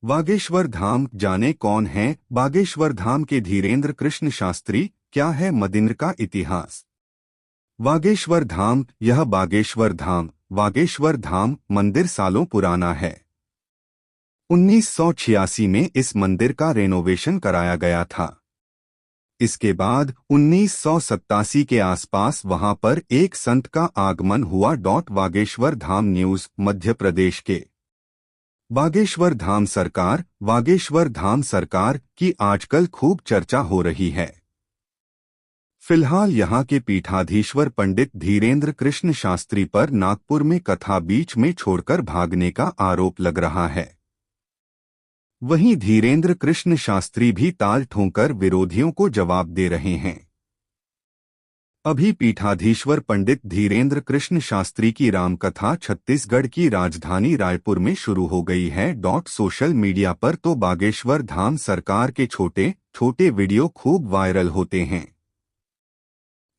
बागेश्वर धाम जाने कौन है बागेश्वर धाम के धीरेन्द्र कृष्ण शास्त्री। क्या है मदिंद्र का इतिहास। बागेश्वर धाम यह बागेश्वर धाम मंदिर सालों पुराना है। 1986 में इस मंदिर का रेनोवेशन कराया गया था। इसके बाद 1987 के आसपास वहां पर एक संत का आगमन हुआ। बागेश्वर धाम न्यूज मध्य प्रदेश के बागेश्वर धाम सरकार की आजकल खूब चर्चा हो रही है। फिलहाल यहां के पीठाधीश्वर पंडित धीरेन्द्र कृष्ण शास्त्री पर नागपुर में कथा बीच में छोड़कर भागने का आरोप लग रहा है। वहीं धीरेन्द्र कृष्ण शास्त्री भी ताल ठोंकर विरोधियों को जवाब दे रहे हैं। अभी पीठाधीश्वर पंडित धीरेन्द्र कृष्ण शास्त्री की रामकथा छत्तीसगढ़ की राजधानी रायपुर में शुरू हो गई है। सोशल मीडिया पर तो बागेश्वर धाम सरकार के छोटे छोटे वीडियो खूब वायरल होते हैं।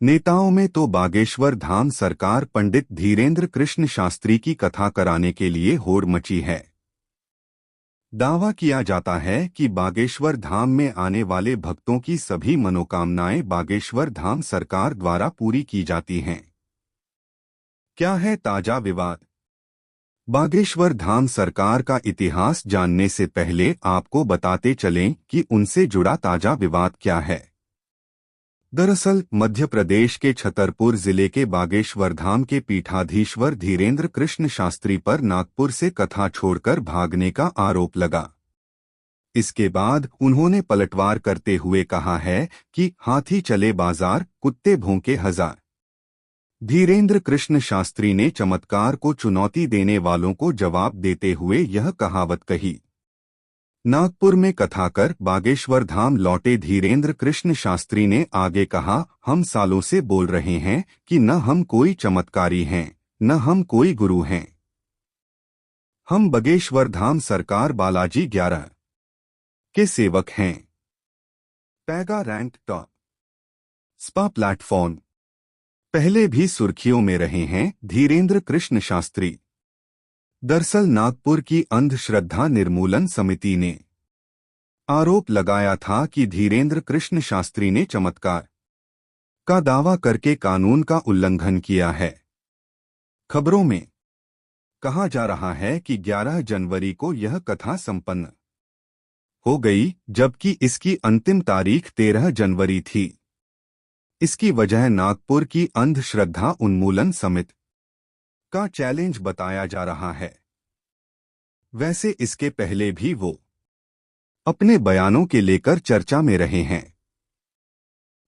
नेताओं में तो बागेश्वर धाम सरकार पंडित धीरेन्द्र कृष्ण शास्त्री की कथा कराने के लिए होड़ मची है। दावा किया जाता है कि बागेश्वर धाम में आने वाले भक्तों की सभी मनोकामनाएं बागेश्वर धाम सरकार द्वारा पूरी की जाती हैं। क्या है ताजा विवाद। बागेश्वर धाम सरकार का इतिहास जानने से पहले आपको बताते चलें कि उनसे जुड़ा ताजा विवाद क्या है। दरअसल मध्य प्रदेश के छतरपुर जिले के बागेश्वर धाम के पीठाधीश्वर धीरेन्द्र कृष्ण शास्त्री पर नागपुर से कथा छोड़कर भागने का आरोप लगा। इसके बाद उन्होंने पलटवार करते हुए कहा है कि हाथी चले बाजार कुत्ते भौंके हजार। धीरेन्द्र कृष्ण शास्त्री ने चमत्कार को चुनौती देने वालों को जवाब देते हुए यह कहावत कही। नागपुर में कथा कर बागेश्वर धाम लौटे धीरेन्द्र कृष्ण शास्त्री ने आगे कहा, हम सालों से बोल रहे हैं कि न हम कोई चमत्कारी हैं न हम कोई गुरु हैं। हम बागेश्वर धाम सरकार बालाजी 11 के सेवक हैं। पैगा रैंक टॉप स्पा प्लेटफॉर्म पहले भी सुर्खियों में रहे हैं धीरेन्द्र कृष्ण शास्त्री। दरअसल नागपुर की अंधश्रद्धा निर्मूलन समिति ने आरोप लगाया था कि धीरेन्द्र कृष्ण शास्त्री ने चमत्कार का दावा करके कानून का उल्लंघन किया है। खबरों में कहा जा रहा है कि 11 जनवरी को यह कथा संपन्न हो गई, जबकि इसकी अंतिम तारीख 13 जनवरी थी। इसकी वजह नागपुर की अंधश्रद्धा उन्मूलन समिति का चैलेंज बताया जा रहा है। वैसे इसके पहले भी वो अपने बयानों के लेकर चर्चा में रहे हैं।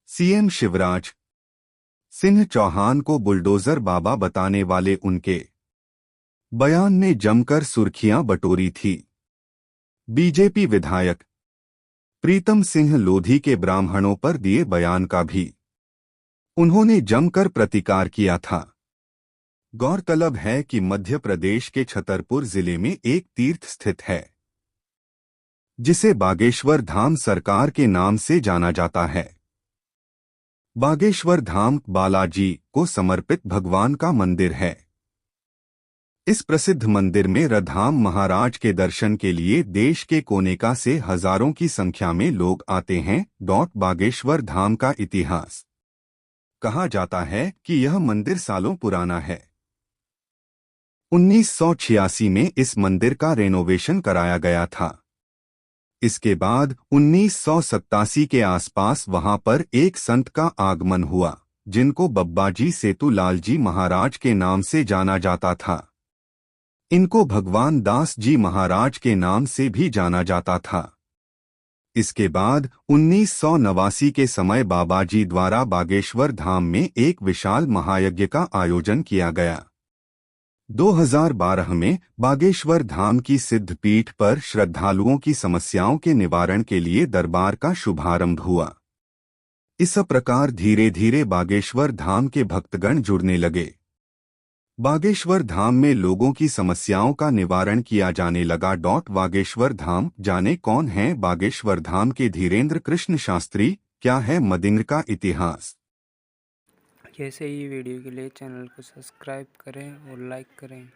सीएम शिवराज सिंह चौहान को बुलडोजर बाबा बताने वाले उनके बयान ने जमकर सुर्खियां बटोरी थी। बीजेपी विधायक प्रीतम सिंह लोधी के ब्राह्मणों पर दिए बयान का भी उन्होंने जमकर प्रतिकार किया था। गौरतलब है कि मध्य प्रदेश के छतरपुर जिले में एक तीर्थ स्थित है जिसे बागेश्वर धाम सरकार के नाम से जाना जाता है। बागेश्वर धाम बालाजी को समर्पित भगवान का मंदिर है। इस प्रसिद्ध मंदिर में रधाम महाराज के दर्शन के लिए देश के कोने से हजारों की संख्या में लोग आते हैं। बागेश्वर धाम का इतिहास कहा जाता है कि यह मंदिर सालों पुराना है। 1986 में इस मंदिर का रेनोवेशन कराया गया था। इसके बाद 1987 के आसपास वहां पर एक संत का आगमन हुआ जिनको बब्बाजी सेतुलाल जी महाराज के नाम से जाना जाता था। इनको भगवान दास जी महाराज के नाम से भी जाना जाता था। इसके बाद 1989 के समय बाबाजी द्वारा बागेश्वर धाम में एक विशाल महायज्ञ का आयोजन किया गया। 2012 में बागेश्वर धाम की सिद्धपीठ पर श्रद्धालुओं की समस्याओं के निवारण के लिए दरबार का शुभारंभ हुआ। इस प्रकार धीरे धीरे बागेश्वर धाम के भक्तगण जुड़ने लगे। बागेश्वर धाम में लोगों की समस्याओं का निवारण किया जाने लगा। बागेश्वर धाम जाने कौन है बागेश्वर धाम के धीरेन्द्र कृष्ण शास्त्री। क्या है मदिंद्र का इतिहास। ऐसे ही वीडियो के लिए चैनल को सब्सक्राइब करें और लाइक करें।